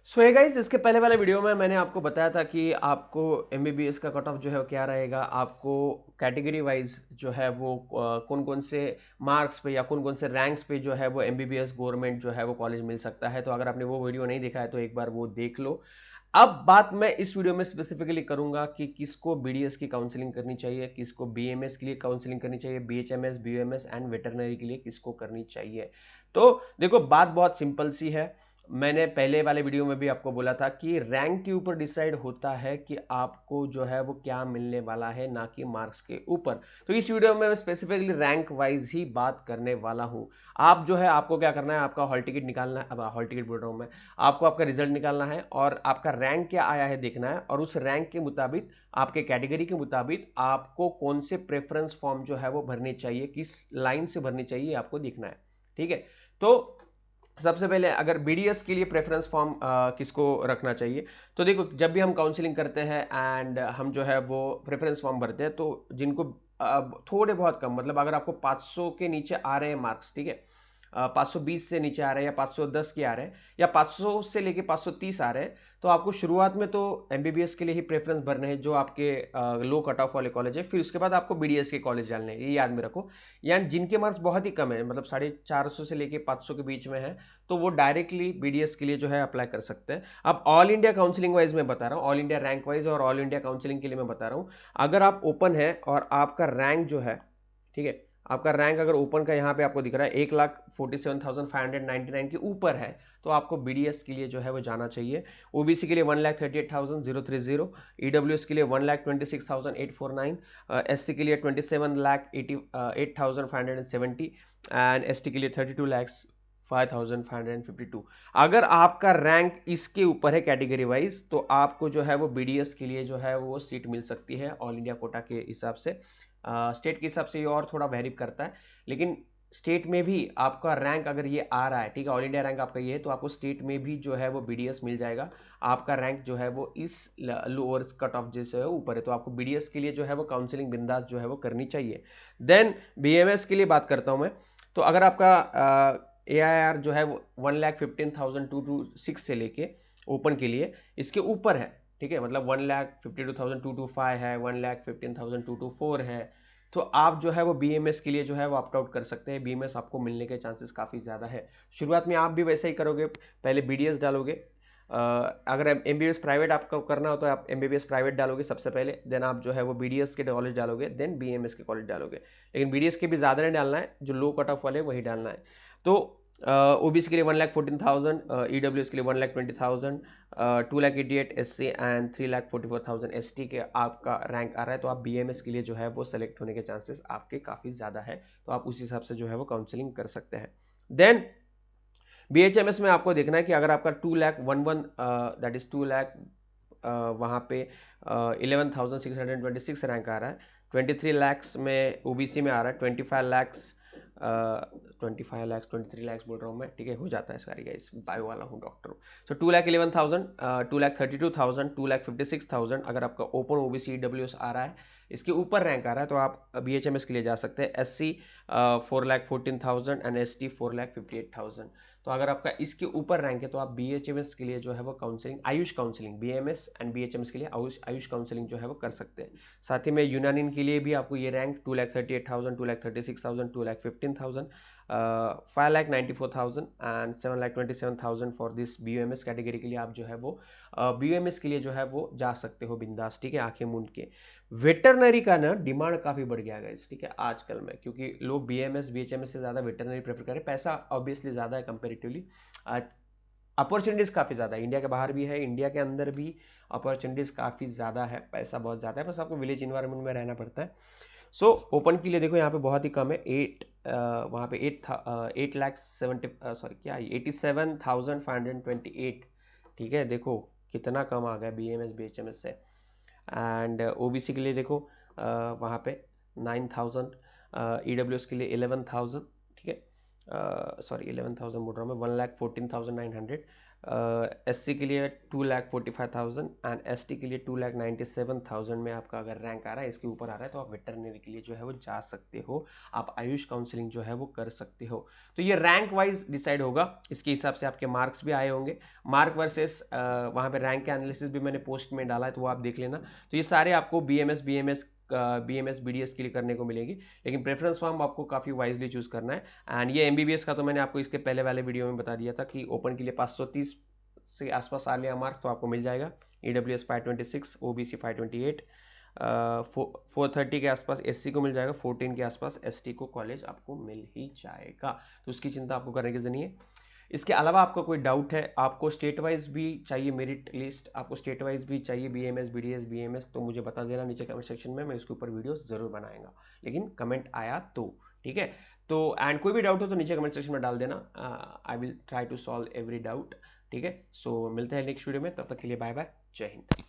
सो है गाइस, इसके पहले वाले वीडियो में मैंने आपको बताया था कि आपको एमबीबीएस का कट ऑफ जो है वो क्या रहेगा। आपको कैटेगरी वाइज जो है वो कौन कौन से मार्क्स पे या कौन कौन से रैंक्स पे जो है वो एमबीबीएस गवर्नमेंट जो है वो कॉलेज मिल सकता है। तो अगर आपने वो वीडियो नहीं देखा है तो एक बार वो देख लो। अब बात मैं इस वीडियो में स्पेसिफिकली करूंगा कि किसको बीडीएस की काउंसलिंग करनी चाहिए, किसको बीएमएस के लिए काउंसलिंग करनी चाहिए, बीएचएमएस, बीयूएमएस एंड वेटरनरी के लिए किसको करनी चाहिए। तो देखो, बात बहुत सिंपल सी है। मैंने पहले वाले वीडियो में भी आपको बोला था कि रैंक के ऊपर डिसाइड होता है कि आपको जो है वो क्या मिलने वाला है, ना कि मार्क्स के ऊपर। तो इस वीडियो में मैं स्पेसिफिकली रैंक वाइज ही बात करने वाला हूं। आप जो है, आपको क्या करना है, आपका हॉल टिकट निकालना है। अब हॉल टिकट बोल रहा हूं मैं, आपको आपका रिजल्ट निकालना है और आपका रैंक क्या आया है देखना है। और उस रैंक के मुताबिक, आपके कैटेगरी के मुताबिक आपको कौन से प्रेफरेंस फॉर्म जो है वो भरने चाहिए, किस लाइन से भरनी चाहिए, आपको देखना है। ठीक है। तो सबसे पहले अगर बीडीएस के लिए प्रेफरेंस फॉर्म किसको रखना चाहिए, तो देखो, जब भी हम काउंसलिंग करते हैं एंड हम जो है वो प्रेफरेंस फॉर्म भरते हैं, तो जिनको थोड़े बहुत कम, मतलब अगर आपको 500 के नीचे आ रहे हैं मार्क्स, ठीक है, 520 से नीचे आ रहे हैं या 510 के आ रहे हैं या 500 से लेके 530 आ रहे हैं, तो आपको शुरुआत में तो एमबीबीएस के लिए ही प्रेफरेंस भरने हैं जो आपके लो कट ऑफ वाले कॉलेज है। फिर उसके बाद आपको बीडीएस के कॉलेज डालने हैं, ये याद में रखो। यानी जिनके मार्क्स बहुत ही कम है, मतलब 450 से लेके 500 के बीच में है, तो वो डायरेक्टली बीडीएस के लिए जो है अप्लाई कर सकते हैं। अब ऑल इंडिया काउंसलिंग वाइज मैं बता रहा हूँ, ऑल इंडिया रैंक वाइज और ऑल इंडिया काउंसलिंग के लिए मैं बता रहा हूँ। अगर आप ओपन है और आपका रैंक जो है, ठीक है, आपका रैंक अगर ओपन का यहाँ पे आपको दिख रहा है 1,47,599 के ऊपर है, तो आपको बीडीएस के लिए जो है वो जाना चाहिए। ओबीसी के लिए 1,38,030, ईडब्ल्यूएस के लिए 1,26,849, एससी के लिए 27,88,570 एंड एसटी के लिए 32,05,552। अगर आपका रैंक इसके ऊपर है कैटेगरी वाइज, तो आपको जो है वो बीडीएस के लिए जो है वो सीट मिल सकती है ऑल इंडिया कोटा के हिसाब से। स्टेट के हिसाब से ये और थोड़ा वेरी करता है, लेकिन स्टेट में भी आपका रैंक अगर ये आ रहा है, ठीक है, ऑल इंडिया रैंक आपका ये है, तो आपको स्टेट में भी जो है वो बीडीएस मिल जाएगा। आपका रैंक जो है वो इस लोअर कट ऑफ जैसे है ऊपर है, तो आपको बीडीएस के लिए जो है वो काउंसलिंग बिंदास जो है वो करनी चाहिए। देन बीएमएस के लिए बात करता हूँ मैं। तो अगर आपका ए आई आर जो है वो 1,15,226 से लेके ओपन के लिए इसके ऊपर है, ठीक है, मतलब 1,52,225 है, 1,15,224 है, तो आप जो है वो बीएमएस के लिए जो है वो ऑप्ट आउट कर सकते हैं। बीएमएस आपको मिलने के चांसेस काफ़ी ज़्यादा है। शुरुआत में आप भी वैसे ही करोगे, पहले बीडीएस डालोगे। अगर एमबीबीएस प्राइवेट आपको करना हो तो आप एमबीबीएस प्राइवेट डालोगे सबसे पहले, देन आप जो है वो बीडीएस के कॉलेज डालोगे, देन बीएमएस के कॉलेज डालोगे। लेकिन बीडीएस के भी ज़्यादा नहीं डालना है, जो लो कट ऑफ वाले वही डालना है। तो ओबीसी के लिए 1,14,000, ईडब्ल्यूएस के लिए 1,20,000, 2,88,000 एससी एंड 3,44,000 एसटी के आपका रैंक आ रहा है, तो आप बीएमएस के लिए जो है वो सेलेक्ट होने के चांसेस आपके काफ़ी ज़्यादा है। तो आप उस हिसाब से जो है वो काउंसलिंग कर सकते हैं। देन बीएचएमएस में आपको देखना है कि अगर आपका 2,11,11 दैट इज 2,00,000 वहाँ पे 11,626 रैंक आ रहा है, 23 लैक्स में ओबीसी में आ रहा है, 25 लैक्स बोल रहा हूँ मैं, ठीक है, हो जाता है सारी गाइस, बायो वाला हूँ, डॉक्टर हूँ। सो 2,11,000, 2,32,000, 2,56,000 अगर आपका ओपन ओबीसी डब्ल्यूएस आ रहा है, इसके ऊपर रैंक आ रहा है, तो आप बीएचएमएस के लिए जा सकते हैं। SC 4,14,000 and ST 4,58,000। तो अगर आपका इसके ऊपर रैंक है तो आप बीएचएमएस के लिए जो है वो counselling, Ayush counselling, BMS and BHMS के लिए आयुष काउंसलिंग जो है वो कर सकते हैं। साथ ही में यूनानिन के लिए भी आपको ये rank 2,38,000, 2,36,000, 2,15,000, 5,94,000 and 7,27,000 for this BUMS category के लिए आप जो है वो बीयूएमएस के लिए जो है वो जा सकते हो बिंदास, ठीक है, आंखें मूंद के। वेटरनरी का ना डिमांड काफ़ी बढ़ गया है, ठीक है, आजकल में, क्योंकि लोग बीएमएस बीएचएमएस से ज़्यादा वेटरनरी प्रेफर करें। पैसा ऑब्वियसली ज़्यादा है कंपेरेटिवली, अपॉर्चुनिटीज़ काफ़ी ज़्यादा है, इंडिया के बाहर भी है, इंडिया के अंदर भी अपॉर्चुनिटीज़ काफ़ी ज़्यादा है, पैसा बहुत ज़्यादा है, बस आपको विलेज इन्वायरमेंट में रहना पड़ता है। सो ओपन के लिए देखो यहाँ पे बहुत ही कम है, वहाँ पे 87,528, ठीक है, देखो कितना कम आ गया बीएमएस बीएचएमएस से। एंड ओबीसी के लिए देखो वहाँ पे 9,000, ईडब्ल्यूएस के लिए 11,000, ठीक है, सॉरी 11,000 बोल रहा हूँ मैं, 1,14,900, SC के लिए 2,45,000 एंड ST के लिए 2,97,000 में आपका अगर रैंक आ रहा है, इसके ऊपर आ रहा है, तो आप वेटरनरी के लिए जो है वो जा सकते हो, आप आयुष काउंसलिंग जो है वो कर सकते हो। तो ये रैंक वाइज डिसाइड होगा, इसके हिसाब से आपके मार्क्स भी आए होंगे। मार्क वर्सेस वहाँ पे रैंक का एनालिसिस भी मैंने पोस्ट में डाला है, तो वो आप देख लेना। तो ये सारे आपको BMS BDS के लिए करने को मिलेगी, लेकिन प्रेफरेंस फॉर्म आपको काफ़ी वाइजली चूज़ करना है। एंड ये MBBS का तो मैंने आपको इसके पहले वाले वीडियो में बता दिया था कि ओपन के लिए 530 से आसपास आ लिया मार्क्स तो आपको मिल जाएगा। EWS 526, OBC 528, 430 के आसपास SC को मिल जाएगा, 14 के आसपास ST को कॉलेज आपको मिल ही जाएगा, तो उसकी चिंता आपको करने की जरूरत नहीं है। इसके अलावा आपका कोई डाउट है, आपको स्टेट वाइज भी चाहिए मेरिट लिस्ट, आपको स्टेट वाइज भी चाहिए BMS BDS BMS, तो मुझे बता देना नीचे कमेंट सेक्शन में, मैं इसके ऊपर वीडियो ज़रूर बनाएगा, लेकिन कमेंट आया तो ठीक है। तो एंड कोई भी डाउट हो तो नीचे कमेंट सेक्शन में डाल देना, I will try to solve every doubt, ठीक है। सो मिलते हैं नेक्स्ट वीडियो में, तब तक के लिए बाय बाय, जय हिंद।